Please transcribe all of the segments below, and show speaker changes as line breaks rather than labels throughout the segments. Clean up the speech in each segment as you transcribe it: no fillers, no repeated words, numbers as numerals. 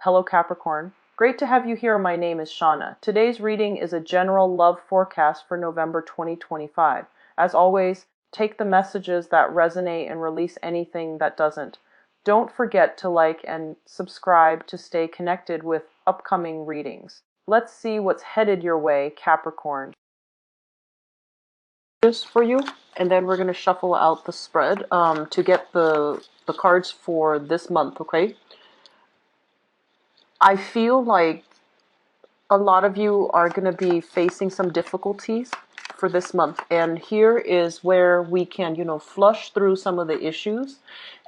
Hello Capricorn. Great to have you here. My name is Shauna. Today's reading is a general love forecast for November 2025. As always, take the messages that resonate and release anything that doesn't. Don't forget to like and subscribe to stay connected with upcoming readings. Let's see what's headed your way, Capricorn. Just for you, and then we're going to shuffle out the spread to get the cards for this month, okay? I feel like a lot of you are going to be facing some difficulties for this month. And here is where we can, flush through some of the issues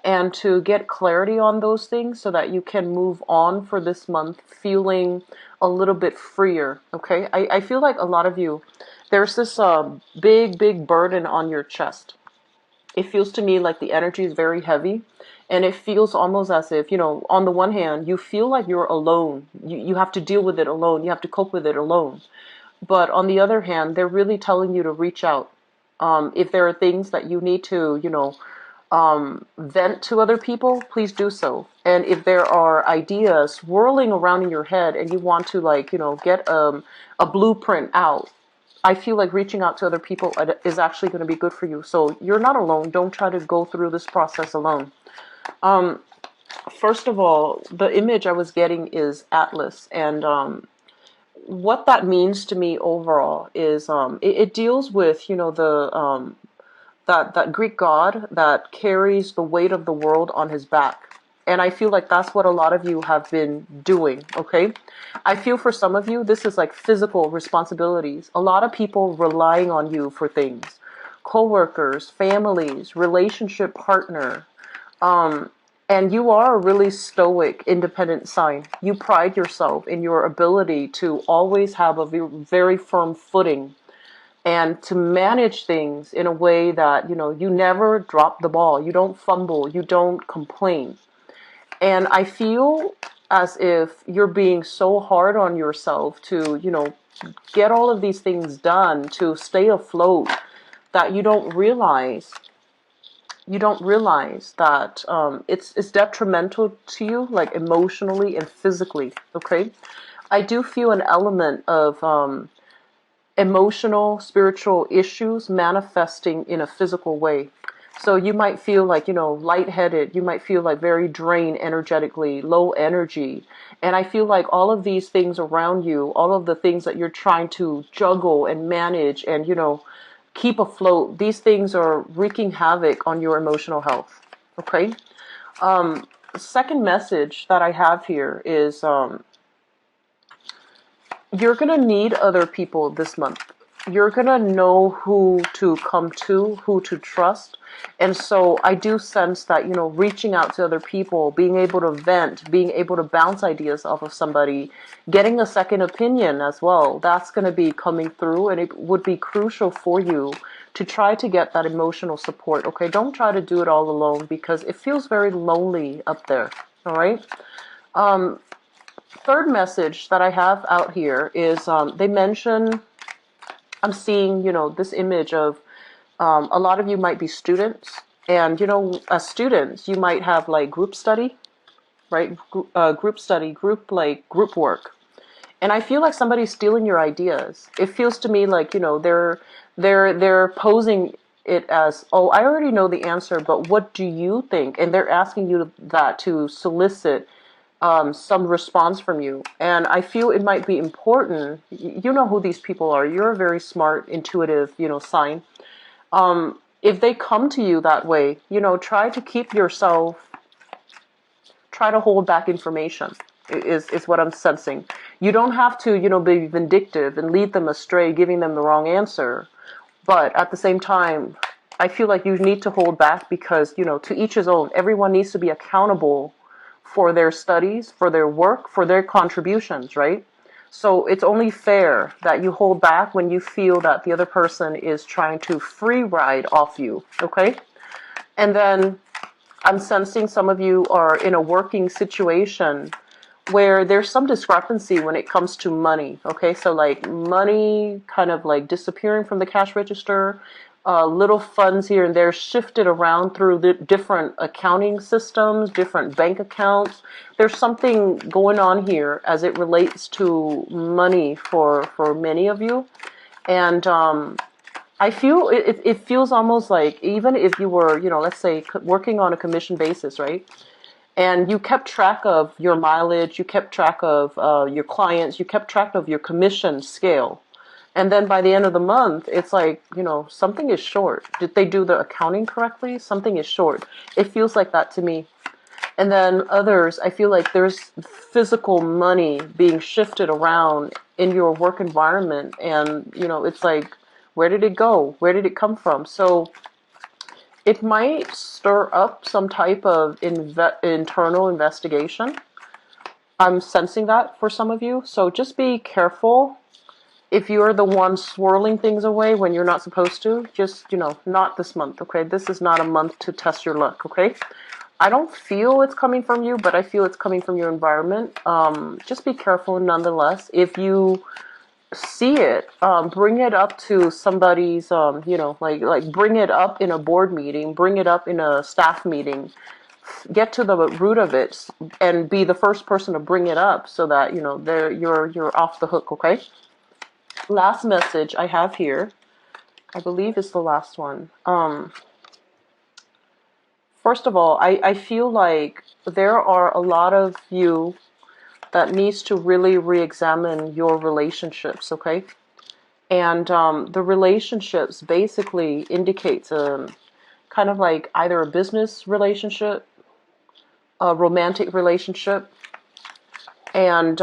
and to get clarity on those things so that you can move on for this month feeling a little bit freer, okay? I feel like a lot of you, there's this big burden on your chest. It feels to me like the energy is very heavy, and it feels almost as if, on the one hand, you feel like you're alone. You have to deal with it alone. You have to cope with it alone. But on the other hand, they're really telling you to reach out. If there are things that you need to, vent to other people, please do so. And if there are ideas swirling around in your head and you want to get a blueprint out, I feel like reaching out to other people is actually going to be good for you. So you're not alone. Don't try to go through this process alone. First of all, the image I was getting is Atlas. And what that means to me overall is it deals with, that Greek god that carries the weight of the world on his back. And I feel like that's what a lot of you have been doing, okay? I feel for some of you, this is like physical responsibilities. A lot of people relying on you for things. Co-workers, families, relationship partner. And you are a really stoic, independent sign. You pride yourself in your ability to always have a very firm footing and to manage things in a way that, you never drop the ball. You don't fumble. You don't complain. And I feel as if you're being so hard on yourself to, get all of these things done to stay afloat that you don't realize that it's detrimental to you, like emotionally and physically, okay? I do feel an element of emotional, spiritual issues manifesting in a physical way. So you might feel like, lightheaded. You might feel like very drained energetically, low energy. And I feel like all of these things around you, all of the things that you're trying to juggle and manage and, keep afloat, these things are wreaking havoc on your emotional health. Okay? Second message that I have here is you're going to need other people this month. You're going to know who to come to, who to trust. And so I do sense that, reaching out to other people, being able to vent, being able to bounce ideas off of somebody, getting a second opinion as well, that's going to be coming through, and it would be crucial for you to try to get that emotional support. Okay, don't try to do it all alone because it feels very lonely up there. All right. Third message that I have out here is they mention, I'm seeing, this image of a lot of you might be students. And, as students, you might have like group study, right? Group study, group work. And I feel like somebody's stealing your ideas. It feels to me like, they're posing it as, oh, I already know the answer, but what do you think? And they're asking you that to solicit some response from you. And I feel it might be important. You know who these people are. You're a very smart, intuitive, sign. If they come to you that way, try to keep yourself, try to hold back information is what I'm sensing. You don't have to, be vindictive and lead them astray, giving them the wrong answer. But at the same time, I feel like you need to hold back because, to each his own. Everyone needs to be accountable for their studies, for their work, for their contributions, right? So it's only fair that you hold back when you feel that the other person is trying to free ride off you, okay? And then I'm sensing some of you are in a working situation where there's some discrepancy when it comes to money, okay? So like money kind of like disappearing from the cash register, little funds here and there shifted around through the different accounting systems, different bank accounts. There's something going on here as it relates to money for many of you. And I feel it feels almost like, even if you were, let's say working on a commission basis, right? And you kept track of your mileage, you kept track of your clients, you kept track of your commission scale. And then by the end of the month, it's like, something is short. Did they do the accounting correctly? Something is short. It feels like that to me. And then others, I feel like there's physical money being shifted around in your work environment. And, it's like, where did it go? Where did it come from? So it might stir up some type of internal investigation. I'm sensing that for some of you. So just be careful. If you're the one swirling things away when you're not supposed to, just, not this month, okay? This is not a month to test your luck, okay? I don't feel it's coming from you, but I feel it's coming from your environment. Just be careful nonetheless. If you see it, bring it up to somebody's, like bring it up in a board meeting, bring it up in a staff meeting, get to the root of it, and be the first person to bring it up so that, you're off the hook, okay? Last message I have here, I believe is the last one. First of all, I feel like there are a lot of you that needs to really re-examine your relationships, okay? And the relationships basically indicates kind of like either a business relationship, a romantic relationship, and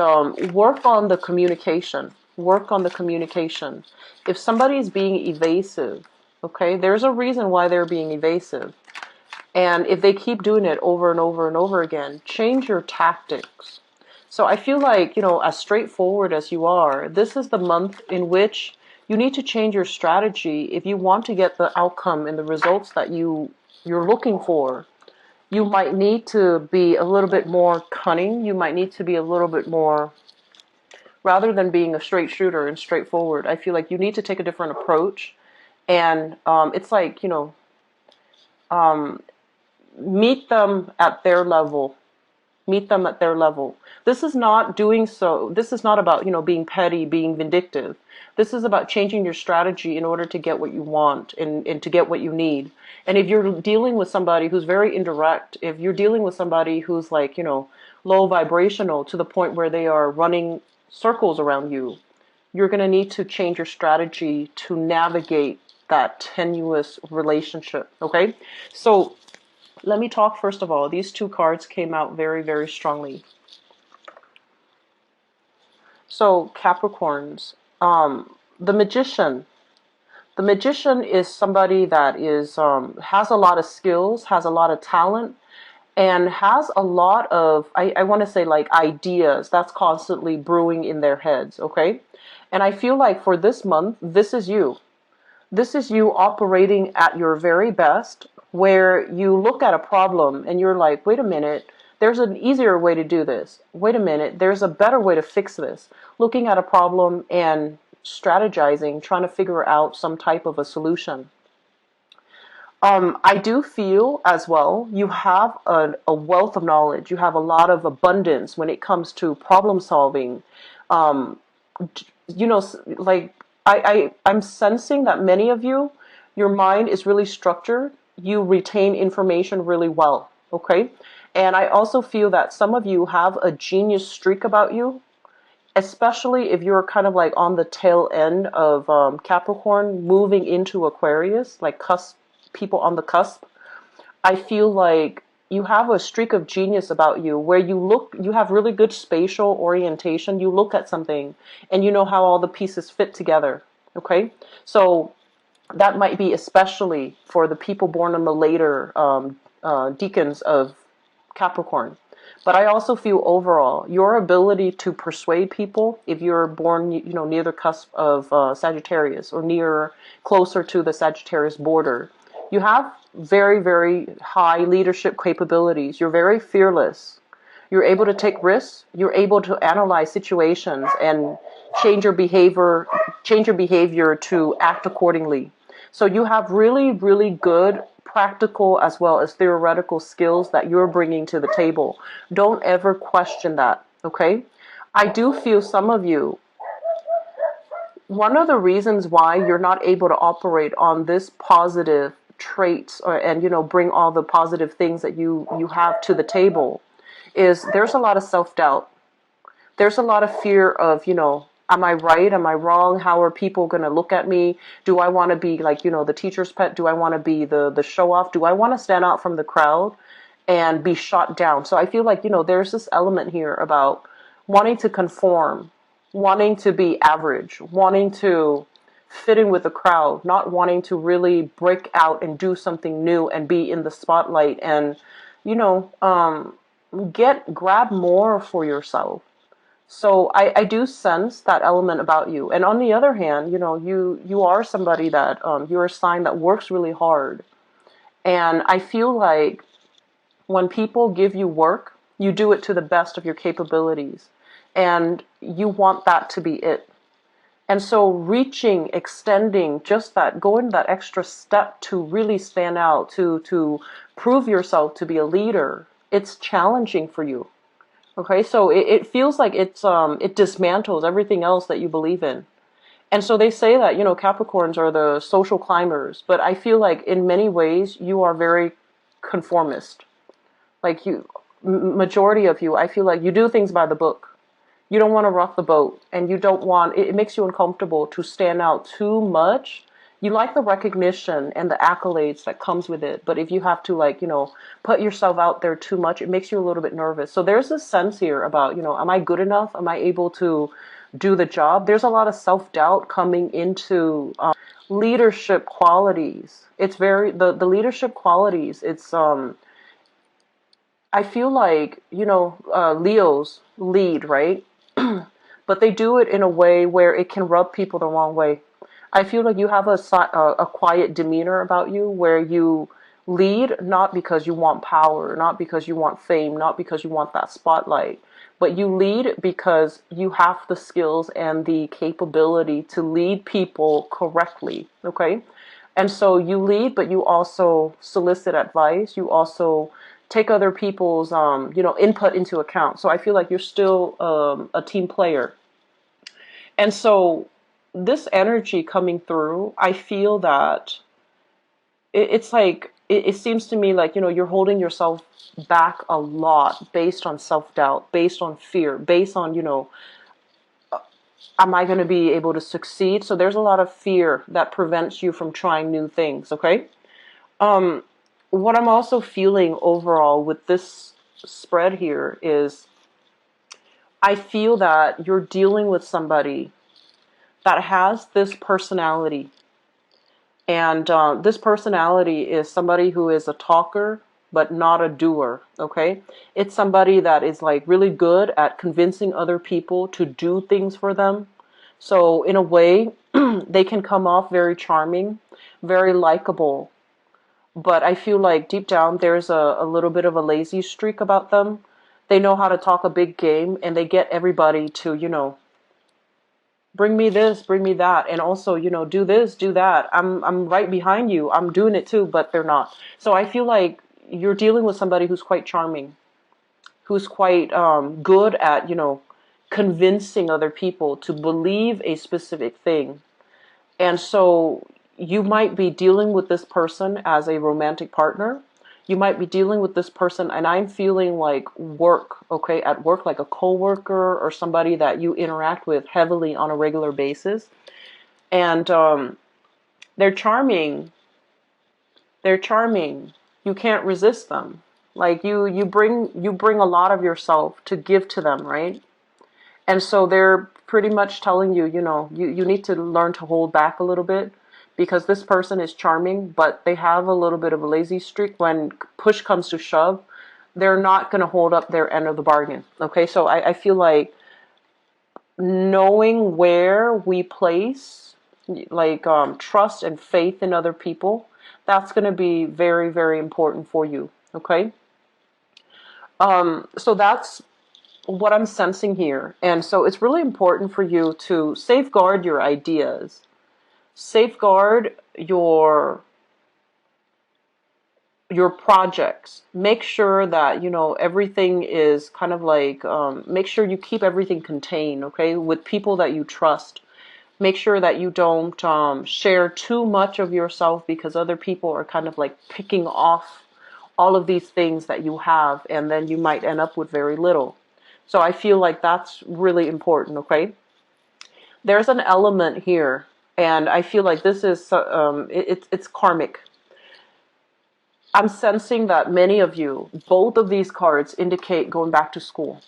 work on the communication. Work on the communication. If somebody is being evasive, okay, there's a reason why they're being evasive. And if they keep doing it over and over and over again, change your tactics. So I feel like, as straightforward as you are, this is the month in which you need to change your strategy if you want to get the outcome and the results that you're looking for. You might need to be a little bit more cunning. You might need to be a little bit more, rather than being a straight shooter and straightforward, I feel like you need to take a different approach. And it's like, meet them at their level. Meet them at their level. This is not doing so. This is not about, being petty, being vindictive. This is about changing your strategy in order to get what you want and to get what you need. And if you're dealing with somebody who's very indirect, if you're dealing with somebody who's like, low vibrational to the point where they are running circles around you, you're going to need to change your strategy to navigate that tenuous relationship. Okay? So let me talk first of all. These two cards came out very, very strongly. So Capricorns, the Magician. The Magician is somebody that is has a lot of skills, has a lot of talent, and has a lot of, I want to say, like, ideas that's constantly brewing in their heads, okay? And I feel like for this month, this is you. This is you operating at your very best, where you look at a problem and you're like, wait a minute, there's an easier way to do this. Wait a minute, there's a better way to fix this. Looking at a problem and strategizing, trying to figure out some type of a solution. I do feel as well, you have a wealth of knowledge. You have a lot of abundance when it comes to problem solving. Um, like I'm sensing that many of you, your mind is really structured. You retain information really well, okay? And I also feel that some of you have a genius streak about you, especially if you're kind of like on the tail end of Capricorn, moving into Aquarius, like people on the cusp. I feel like you have a streak of genius about you where you have really good spatial orientation. You look at something and you know how all the pieces fit together. Okay? So that might be especially for the people born in the later decans of Capricorn. But I also feel overall, your ability to persuade people, if you're born, near the cusp of Sagittarius or closer to the Sagittarius border, you have very, very high leadership capabilities. You're very fearless. You're able to take risks. You're able to analyze situations and change your behavior to act accordingly. So you have really, really good practical as well as theoretical skills that you're bringing to the table. Don't ever question that, okay? I do feel some of you, one of the reasons why you're not able to operate on this positive traits and bring all the positive things that you have to the table is there's a lot of self-doubt. There's a lot of fear of, am I right? Am I wrong? How are people going to look at me? Do I want to be like, the teacher's pet? Do I want to be the show off? Do I want to stand out from the crowd and be shot down? So I feel like, there's this element here about wanting to conform, wanting to be average, wanting to fit in with the crowd, not wanting to really break out and do something new and be in the spotlight and, you know, um, grab more for yourself. So I do sense that element about you. And on the other hand, you are somebody that you're a sign that works really hard. And I feel like when people give you work, you do it to the best of your capabilities. And you want that to be it. And so reaching, extending, just that, going that extra step to really stand out, to prove yourself to be a leader, it's challenging for you. Okay, so it feels like it dismantles everything else that you believe in. And so they say that, Capricorns are the social climbers, but I feel like in many ways you are very conformist. Like majority of you, I feel like you do things by the book. You don't want to rock the boat, and you don't want, it makes you uncomfortable to stand out too much. You like the recognition and the accolades that comes with it, but if you have to put yourself out there too much, it makes you a little bit nervous. So there's this sense here about, am I good enough? Am I able to do the job? There's a lot of self-doubt coming into leadership qualities. It's very, the leadership qualities, I feel like, Leos lead, right? But they do it in a way where it can rub people the wrong way. I feel like you have a quiet demeanor about you where you lead not because you want power, not because you want fame, not because you want that spotlight, but you lead because you have the skills and the capability to lead people correctly, okay? And so you lead, but you also solicit advice. You also take other people's, input into account. So I feel like you're still a team player. And so this energy coming through, I feel that it's like, it seems to me like, you're holding yourself back a lot based on self-doubt, based on fear, based on, am I going to be able to succeed? So there's a lot of fear that prevents you from trying new things, okay? Um, what I'm also feeling overall with this spread here is I feel that you're dealing with somebody that has this personality. And this personality is somebody who is a talker, but not a doer, okay? It's somebody that is like really good at convincing other people to do things for them. So in a way, they can come off very charming, very likable. But I feel like deep down there's a little bit of a lazy streak about them. They know how to talk a big game and they get everybody to, bring me this, bring me that, and also, do this, do that. I'm right behind you. I'm doing it too, but they're not. So I feel like you're dealing with somebody who's quite charming, who's quite good at, convincing other people to believe a specific thing. And so you might be dealing with this person as a romantic partner. You might be dealing with this person, and I'm feeling like work, okay, at work, like a coworker or somebody that you interact with heavily on a regular basis. And they're charming. They're charming. You can't resist them. Like you bring a lot of yourself to give to them, right? And so they're pretty much telling you, you need to learn to hold back a little bit because this person is charming, but they have a little bit of a lazy streak. When push comes to shove, they're not going to hold up their end of the bargain. Okay, so I feel like knowing where we place like trust and faith in other people, that's going to be very, very important for you. Okay, so that's what I'm sensing here. And so it's really important for you to safeguard your ideas. Safeguard your projects. Make sure that everything is kind of like, make sure you keep everything contained, okay, with people that you trust. Make sure that you don't share too much of yourself, because other people are kind of like picking off all of these things that you have, and then you might end up with very little. So I feel like that's really important, okay? There's an element here, and I feel like this is it's karmic. I'm sensing that many of you, both of these cards indicate going back to school.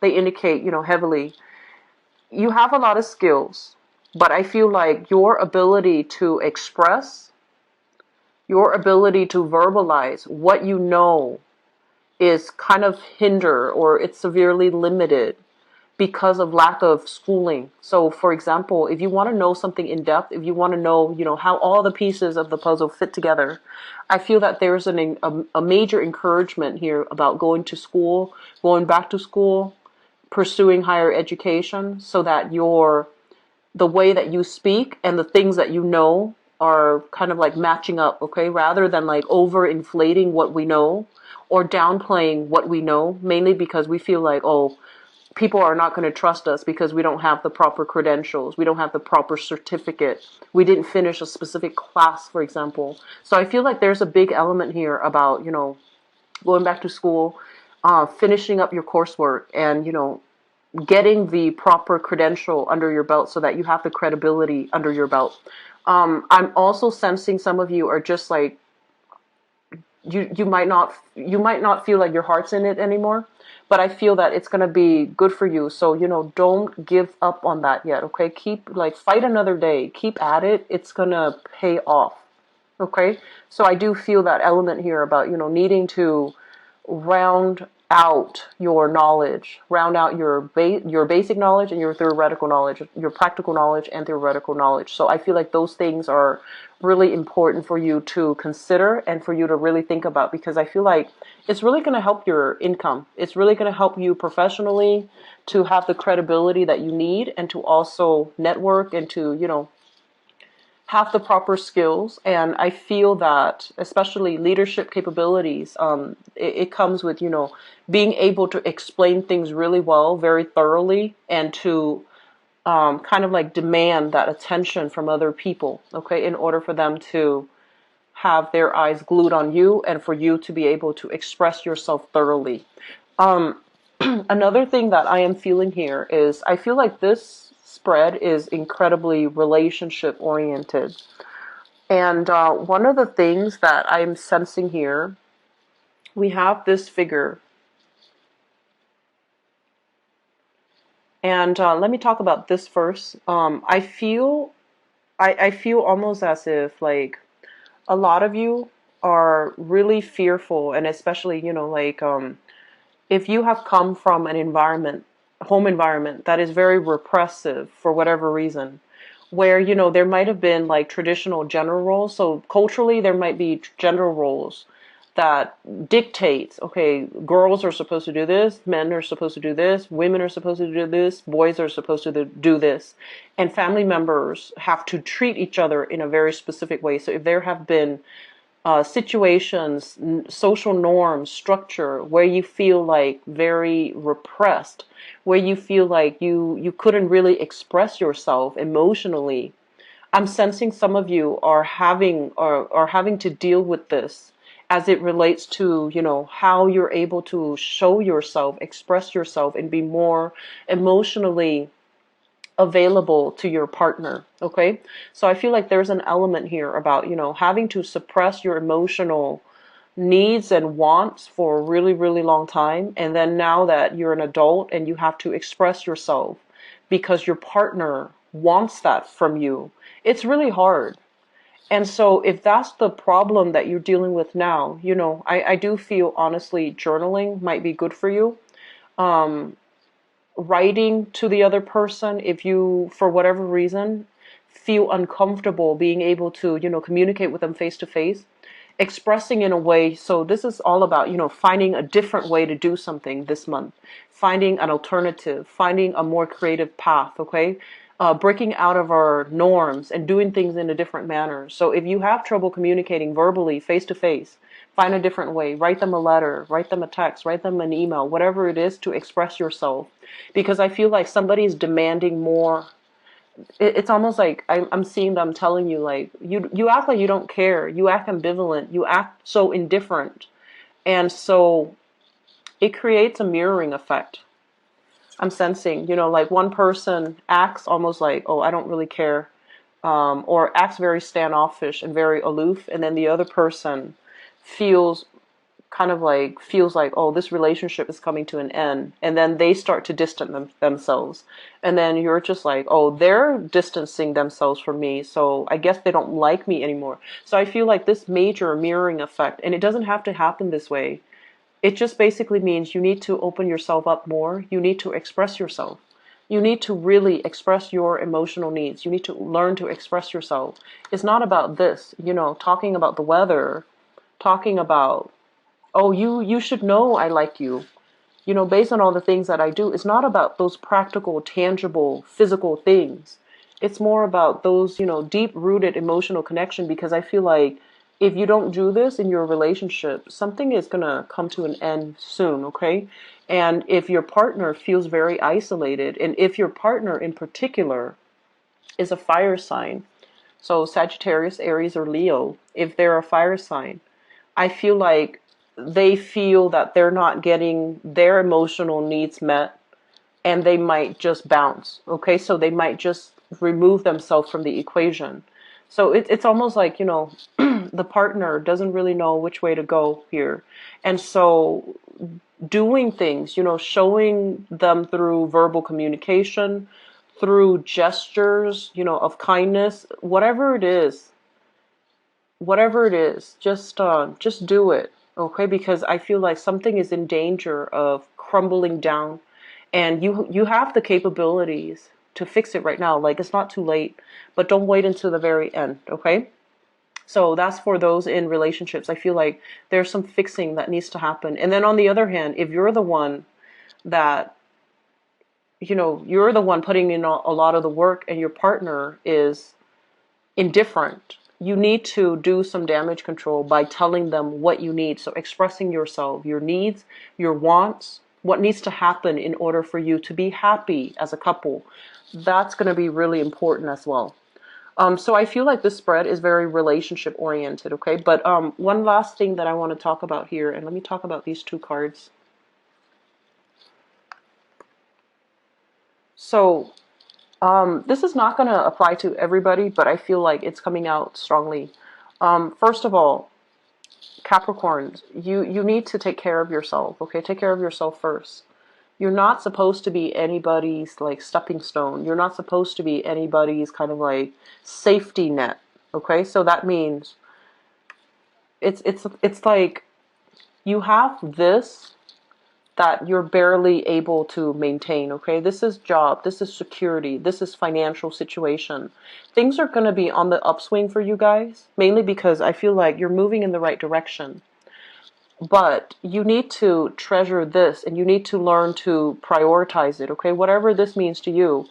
They indicate, heavily, you have a lot of skills, but I feel like your ability to express, your ability to verbalize what you know is kind of hinder, or it's severely limited because of lack of schooling. So for example, if you want to know something in depth, if you want to know, how all the pieces of the puzzle fit together, I feel that there's a major encouragement here about going to school, going back to school, pursuing higher education, so that the way that you speak and the things that you know are kind of like matching up, okay? Rather than like over inflating what we know or downplaying what we know, mainly because we feel like, oh, people are not going to trust us because we don't have the proper credentials. We don't have the proper certificate. We didn't finish a specific class, for example. So I feel like there's a big element here about, going back to school, finishing up your coursework, and, getting the proper credential under your belt so that you have the credibility under your belt. I'm also sensing some of you are just like, you might not feel like your heart's in it anymore, but I feel that it's going to be good for you. So, don't give up on that yet, okay? Keep, like, fight another day. Keep at it. It's going to pay off, okay? So I do feel that element here about, needing to round out your knowledge, round out your basic knowledge and your theoretical knowledge, your practical knowledge and theoretical knowledge. So I feel like those things are really important for you to consider and for you to really think about, because I feel like it's really going to help your income. It's really going to help you professionally to have the credibility that you need, and to also network, and to, have the proper skills. And I feel that especially leadership capabilities, it comes with, being able to explain things really well, very thoroughly, and to kind of like demand that attention from other people, okay, in order for them to have their eyes glued on you and for you to be able to express yourself thoroughly. Another thing that I am feeling here is I feel like this spread is incredibly relationship oriented. And one of the things that I'm sensing here, we have this figure. And let me talk about this first. I feel almost as if like a lot of you are really fearful, and especially, like if you have come from an environment, home environment that is very repressive for whatever reason, where, there might have been like traditional gender roles. So culturally, there might be gender roles that dictates, okay, girls are supposed to do this, men are supposed to do this, women are supposed to do this, boys are supposed to do this. And family members have to treat each other in a very specific way. So if there have been situations, social norms, structure where you feel like very repressed, where you feel like you couldn't really express yourself emotionally, I'm sensing some of you are having to deal with this as it relates to, how you're able to show yourself, express yourself, and be more emotionally available to your partner, okay? So I feel like there's an element here about, having to suppress your emotional needs and wants for a really, really long time. And then now that you're an adult and you have to express yourself because your partner wants that from you, it's really hard. And so if that's the problem that you're dealing with now, I do feel honestly journaling might be good for you. Writing to the other person, if you, for whatever reason, feel uncomfortable being able to, communicate with them face to face, expressing in a way. So this is all about, finding a different way to do something this month, finding an alternative, finding a more creative path, okay? breaking out of our norms and doing things in a different manner. So if you have trouble communicating verbally, face to face, find a different way. Write them a letter, write them a text, write them an email, whatever it is to express yourself. Because I feel like somebody is demanding more. It's almost like I'm seeing them telling you, like, you act like you don't care. You act ambivalent. You act so indifferent. And so it creates a mirroring effect. I'm sensing, like one person acts almost like, oh, I don't really care, or acts very standoffish and very aloof, and then the other person feels feels like, oh, this relationship is coming to an end, and then they start to distance themselves, and then you're just like, oh, they're distancing themselves from me, so I guess they don't like me anymore. So I feel like this major mirroring effect, and it doesn't have to happen this way. It just basically means you need to open yourself up more. You need to express yourself. You need to really express your emotional needs. You need to learn to express yourself. It's not about this, talking about the weather, talking about, oh, you should know I like you. Based on all the things that I do, it's not about those practical, tangible, physical things. It's more about those, deep-rooted emotional connection, because I feel like if you don't do this in your relationship, something is going to come to an end soon, okay? And if your partner feels very isolated, and if your partner in particular is a fire sign, so Sagittarius, Aries, or Leo, if they're a fire sign, I feel like they feel that they're not getting their emotional needs met, and they might just bounce, okay? So they might just remove themselves from the equation. So it's almost like, the partner doesn't really know which way to go here. And so doing things, showing them through verbal communication, through gestures, of kindness, whatever it is, just do it, okay? Because I feel like something is in danger of crumbling down, and you have the capabilities to fix it right now. Like, it's not too late, but don't wait until the very end, okay? So that's for those in relationships. I feel like there's some fixing that needs to happen. And then on the other hand, if you're the one that, you're the one putting in a lot of the work, and your partner is indifferent, you need to do some damage control by telling them what you need. So expressing yourself, your needs, your wants, what needs to happen in order for you to be happy as a couple. That's going to be really important as well. So I feel like this spread is very relationship oriented, okay? But one last thing that I want to talk about here, and let me talk about these two cards. So this is not going to apply to everybody, but I feel like it's coming out strongly. First of all, Capricorns, you need to take care of yourself, okay? Take care of yourself first. You're not supposed to be anybody's like stepping stone. You're not supposed to be anybody's kind of like safety net, okay? So that means it's like you have this that you're barely able to maintain, okay? This is job, this is security, this is financial situation. Things are going to be on the upswing for you guys, mainly because I feel like you're moving in the right direction. But you need to treasure this, and you need to learn to prioritize it, okay? Whatever this means to you.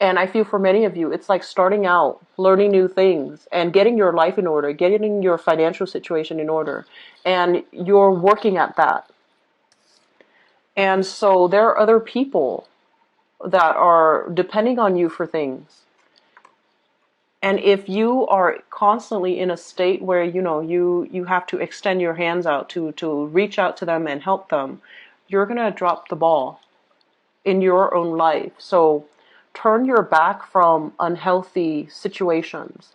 And I feel for many of you, it's like starting out, learning new things, and getting your life in order, getting your financial situation in order. And you're working at that. And so there are other people that are depending on you for things. And if you are constantly in a state where, you have to extend your hands out to reach out to them and help them, you're going to drop the ball in your own life. So turn your back from unhealthy situations,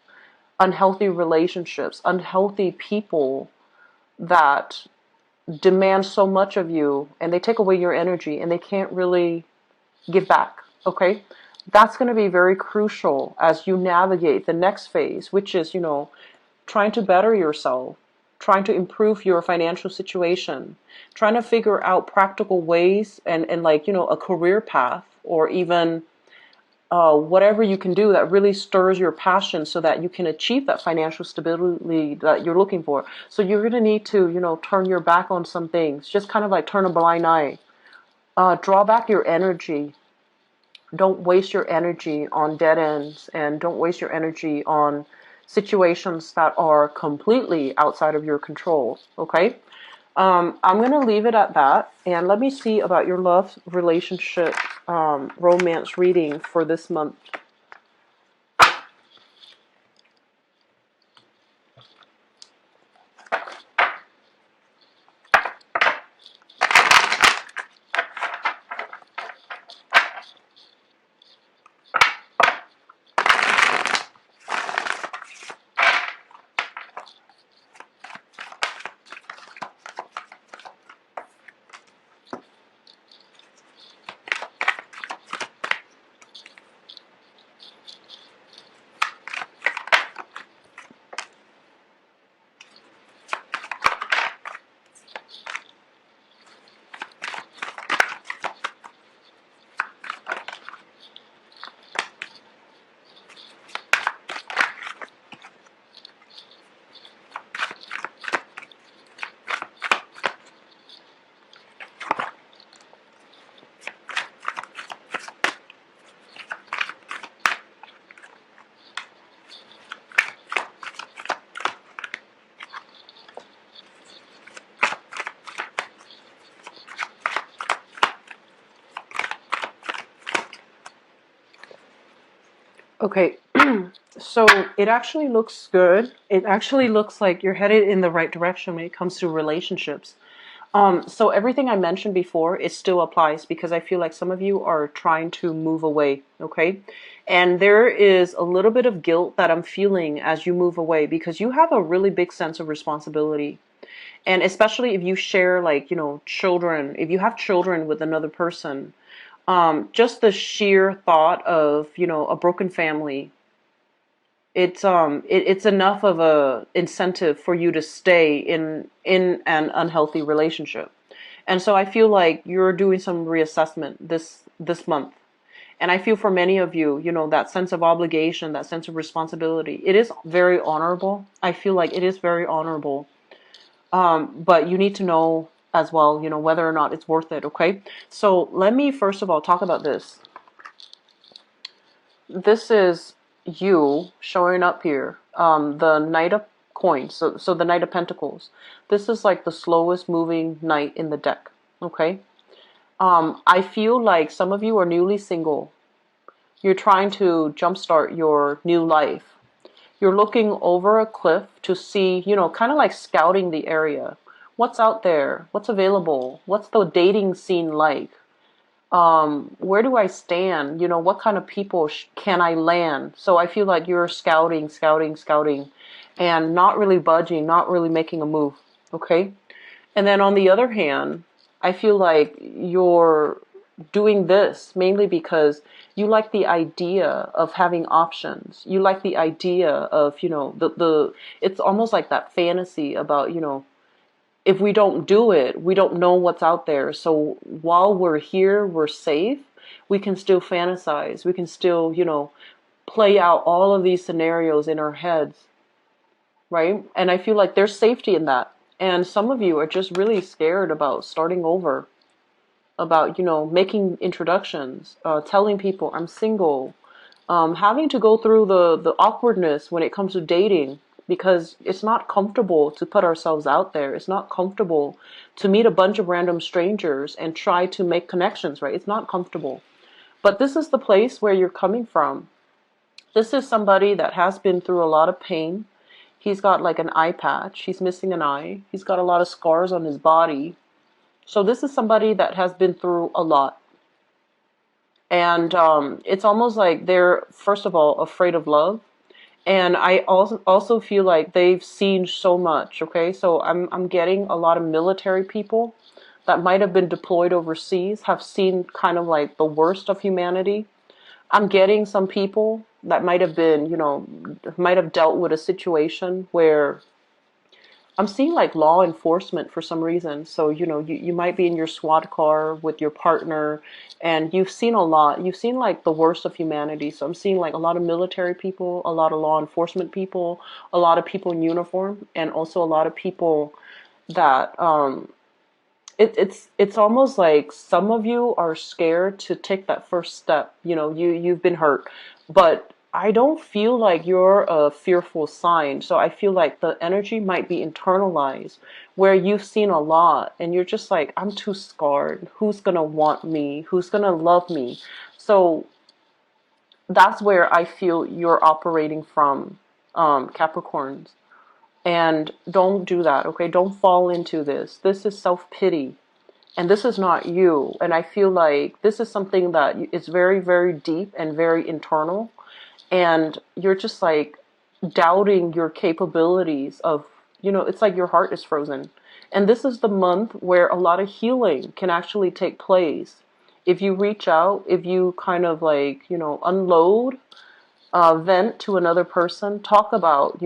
unhealthy relationships, unhealthy people that demand so much of you, and they take away your energy, and they can't really give back, okay? That's going to be very crucial as you navigate the next phase, which is, trying to better yourself, trying to improve your financial situation, trying to figure out practical ways and like, a career path, or even whatever you can do that really stirs your passion so that you can achieve that financial stability that you're looking for. So you're going to need to, turn your back on some things, just kind of like turn a blind eye, draw back your energy, Don't waste your energy on dead ends, and don't waste your energy on situations that are completely outside of your control. Okay? I'm going to leave it at that. And let me see about your love, relationship, romance reading for this month. Okay, so it actually looks good. It actually looks like you're headed in the right direction when it comes to relationships. So everything I mentioned before, it still applies because I feel like some of you are trying to move away, okay? And there is a little bit of guilt that I'm feeling as you move away because you have a really big sense of responsibility. And especially if you share, like, children, if you have children with another person, just the sheer thought of, a broken family, it's enough of a incentive for you to stay in an unhealthy relationship. And so I feel like you're doing some reassessment this month. And I feel for many of you, that sense of obligation, that sense of responsibility, it is very honorable. I feel like it is very honorable. But you need to know as well, whether or not it's worth it, okay? So let me first of all talk about this. This is you showing up here. The Knight of Coins, so the Knight of Pentacles. This is like the slowest moving knight in the deck, okay? I feel like some of you are newly single. You're trying to jumpstart your new life. You're looking over a cliff to see, kind of like scouting the area. What's out there? What's available? What's the dating scene like? Where do I stand? What kind of people can I land? So I feel like you're scouting, scouting, scouting, and not really budging, not really making a move. Okay? And then on the other hand, I feel like you're doing this mainly because you like the idea of having options. You like the idea of, the it's almost like that fantasy about, if we don't do it, we don't know what's out there. So while we're here, we're safe. We can still fantasize. We can still, play out all of these scenarios in our heads, right? And I feel like there's safety in that. And some of you are just really scared about starting over, about, making introductions, telling people I'm single, having to go through the awkwardness when it comes to dating, because it's not comfortable to put ourselves out there. It's not comfortable to meet a bunch of random strangers and try to make connections, right? It's not comfortable. But this is the place where you're coming from. This is somebody that has been through a lot of pain. He's got like an eye patch. He's missing an eye. He's got a lot of scars on his body. So this is somebody that has been through a lot. And it's almost like they're, first of all, afraid of love. And I also feel like they've seen so much, okay? So I'm getting a lot of military people that might have been deployed overseas, have seen kind of like the worst of humanity. I'm getting some people that might have been, might have dealt with a situation where I'm seeing like law enforcement for some reason. So, you might be in your squad car with your partner and you've seen a lot. You've seen like the worst of humanity. So I'm seeing like a lot of military people, a lot of law enforcement people, a lot of people in uniform, and also a lot of people that it's almost like some of you are scared to take that first step. You know, you've been hurt, but I don't feel like you're a fearful sign. So I feel like the energy might be internalized, where you've seen a lot and you're just like, I'm too scarred. Who's gonna want me? Who's gonna love me? So that's where I feel you're operating from, Capricorns. And don't do that, okay? Don't fall into this. This is self-pity. And this is not you. And I feel like this is something that is very, very deep and very internal. And you're just like doubting your capabilities of, it's like your heart is frozen. And this is the month where a lot of healing can actually take place. If you reach out, if you kind of like, unload, vent to another person, talk about,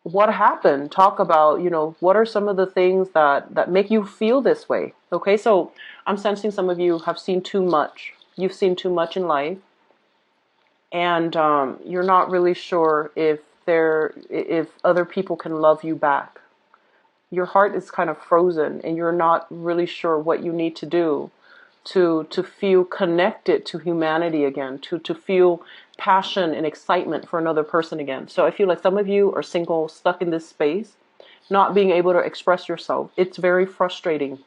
what happened, talk about, what are some of the things that make you feel this way. Okay, so I'm sensing some of you have seen too much. You've seen too much in life, and you're not really sure if other people can love you back. Your heart is kind of frozen, and you're not really sure what you need to do to feel connected to humanity again, to feel passion and excitement for another person again. So I feel like some of you are single, stuck in this space, not being able to express yourself. It's very frustrating.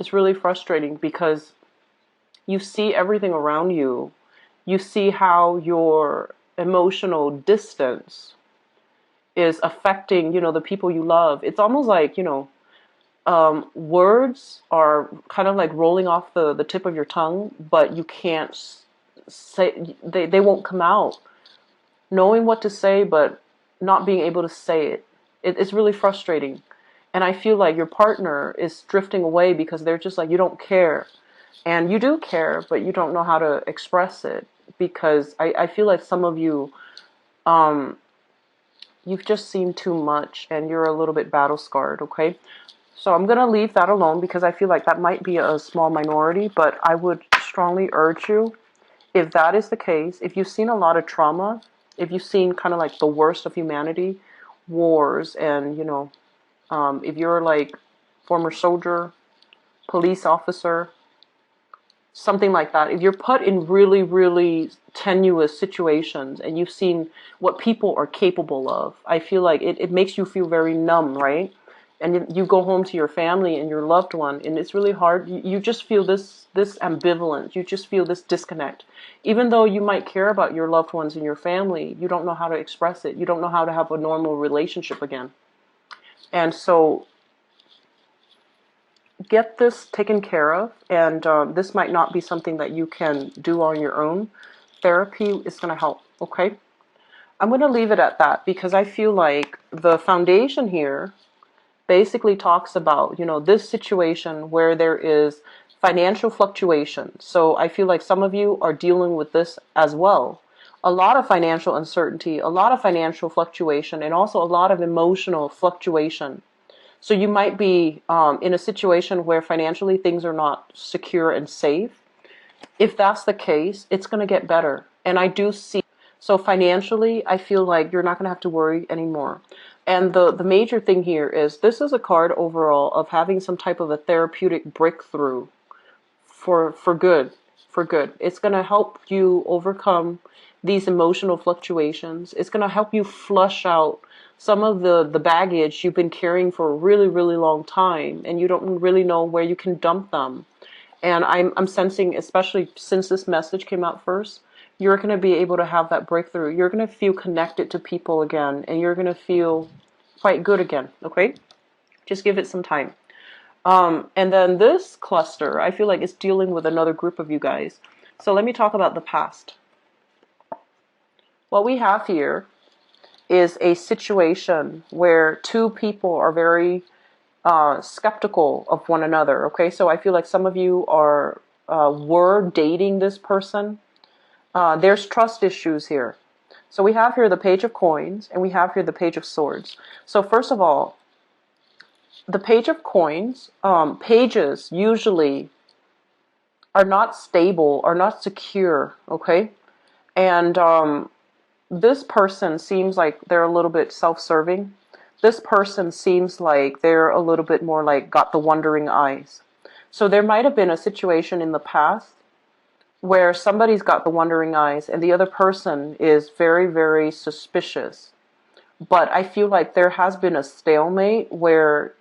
It's really frustrating because you see everything around you. You see how your emotional distance is affecting, the people you love. It's almost like, words are kind of like rolling off the tip of your tongue, but you can't say, they won't come out. Knowing what to say, but not being able to say it. It's really frustrating. And I feel like your partner is drifting away because they're just like, you don't care. And you do care, but you don't know how to express it. Because I feel like some of you, you've just seen too much and you're a little bit battle scarred, okay? So I'm going to leave that alone because I feel like that might be a small minority, but I would strongly urge you, if that is the case, if you've seen a lot of trauma, if you've seen kind of like the worst of humanity, wars, and, if you're like former soldier, police officer, something like that, if you're put in really, really tenuous situations and you've seen what people are capable of, I feel like it makes you feel very numb, right? And you go home to your family and your loved one, and it's really hard. You just feel this ambivalence. You just feel this disconnect. Even though you might care about your loved ones and your family, you don't know how to express it. You don't know how to have a normal relationship again. And so get this taken care of, and this might not be something that you can do on your own. Therapy is going to help, okay? I'm going to leave it at that because I feel like the foundation here basically talks about, this situation where there is financial fluctuation. So I feel like some of you are dealing with this as well. A lot of financial uncertainty, a lot of financial fluctuation, and also a lot of emotional fluctuation. So you might be in a situation where financially things are not secure and safe. If that's the case, it's going to get better. And I do see, so financially, I feel like you're not going to have to worry anymore. And the major thing here is this is a card overall of having some type of a therapeutic breakthrough for good, for good. It's going to help you overcome these emotional fluctuations. It's going to help you flush out some of the baggage you've been carrying for a really, really long time, and you don't really know where you can dump them. And I'm sensing, especially since this message came out first, you're going to be able to have that breakthrough. You're going to feel connected to people again, and you're going to feel quite good again, okay? Just give it some time. And then this cluster, I feel like it's dealing with another group of you guys. So let me talk about the past. What we have here is a situation where two people are very skeptical of one another, okay? So I feel like some of you were dating this person. There's trust issues here. So we have here the Page of Coins, and we have here the Page of Swords. So first of all, the Page of Coins, pages usually are not stable, are not secure, okay? And this person seems like they're a little bit self-serving. this person seems like they're a little bit more like got the wandering eyes. So there might have been a situation in the past where somebody's got the wandering eyes and the other person is very, very suspicious. But I feel like there has been a stalemate where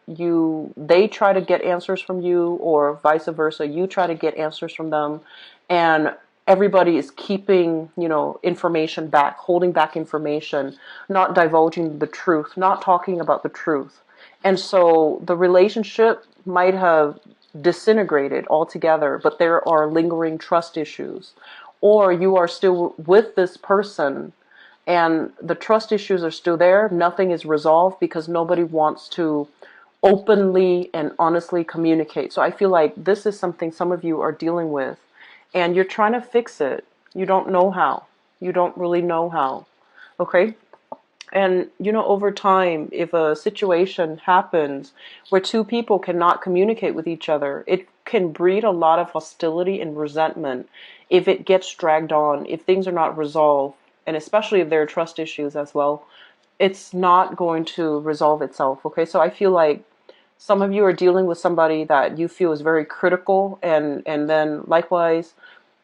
they try to get answers from you, or vice versa, you try to get answers from them, and everybody is keeping, information back, holding back information, not divulging the truth, not talking about the truth. And so the relationship might have disintegrated altogether, but there are lingering trust issues. Or you are still with this person and the trust issues are still there. Nothing is resolved because nobody wants to openly and honestly communicate. So I feel like this is something some of you are dealing with and you're trying to fix it. You don't know how. You don't really know how. Okay? And, over time, if a situation happens where two people cannot communicate with each other, it can breed a lot of hostility and resentment if it gets dragged on, if things are not resolved, and especially if there are trust issues as well, it's not going to resolve itself, okay? So I feel like some of you are dealing with somebody that you feel is very critical, and then likewise,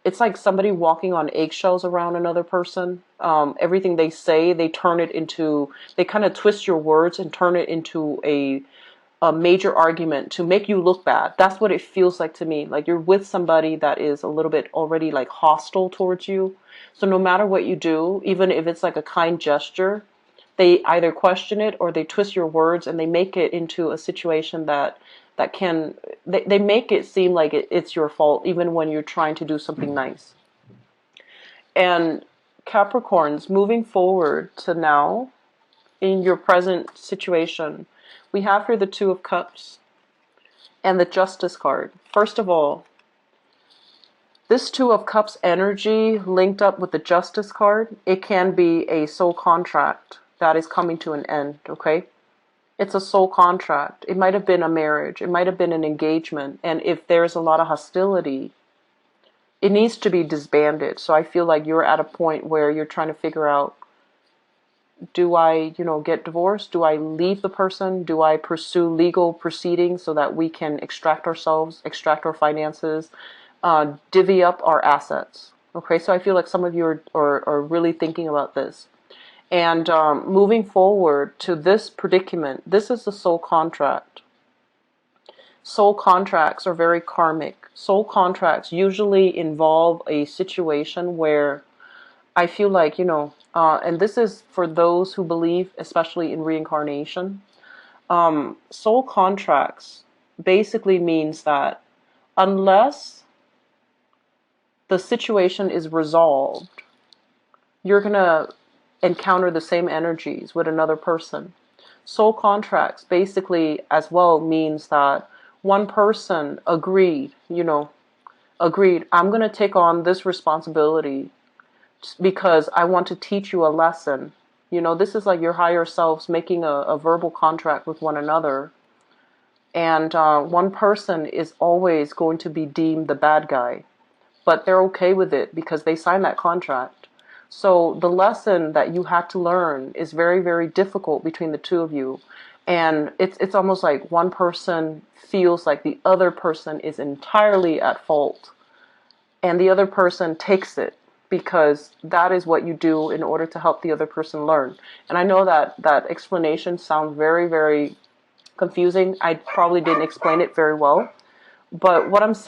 it's like somebody walking on eggshells around another person. Everything they say, they kind of twist your words and turn it into a major argument to make you look bad. That's what it feels like to me. Like you're with somebody that is a little bit already like hostile towards you. So no matter what you do, even if it's like a kind gesture, they either question it or they twist your words and they make it into a situation they make it seem like it's your fault even when you're trying to do something nice. And Capricorns, moving forward to now, in your present situation, we have here the Two of Cups and the Justice card. First of all, this Two of Cups energy linked up with the Justice card, it can be a soul contract that is coming to an end, okay? It's a soul contract. It might have been a marriage. It might have been an engagement. And if there's a lot of hostility, it needs to be disbanded. So I feel like you're at a point where you're trying to figure out, do I, get divorced? Do I leave the person? Do I pursue legal proceedings so that we can extract ourselves, extract our finances, divvy up our assets? Okay, so I feel like some of you are really thinking about this. And moving forward to this predicament, this is the soul contract. Soul contracts are very karmic. Soul contracts usually involve a situation where I feel like, and this is for those who believe, especially in reincarnation. Soul contracts basically means that unless the situation is resolved, you're going to encounter the same energies with another person. Soul contracts basically as well means that one person agreed, I'm going to take on this responsibility because I want to teach you a lesson. This is like your higher selves making a verbal contract with one another. And one person is always going to be deemed the bad guy, but they're okay with it because they signed that contract. So the lesson that you had to learn is very, very difficult between the two of you. And it's almost like one person feels like the other person is entirely at fault. And the other person takes it because that is what you do in order to help the other person learn. And I know that explanation sounds very, very confusing. I probably didn't explain it very well. But what I'm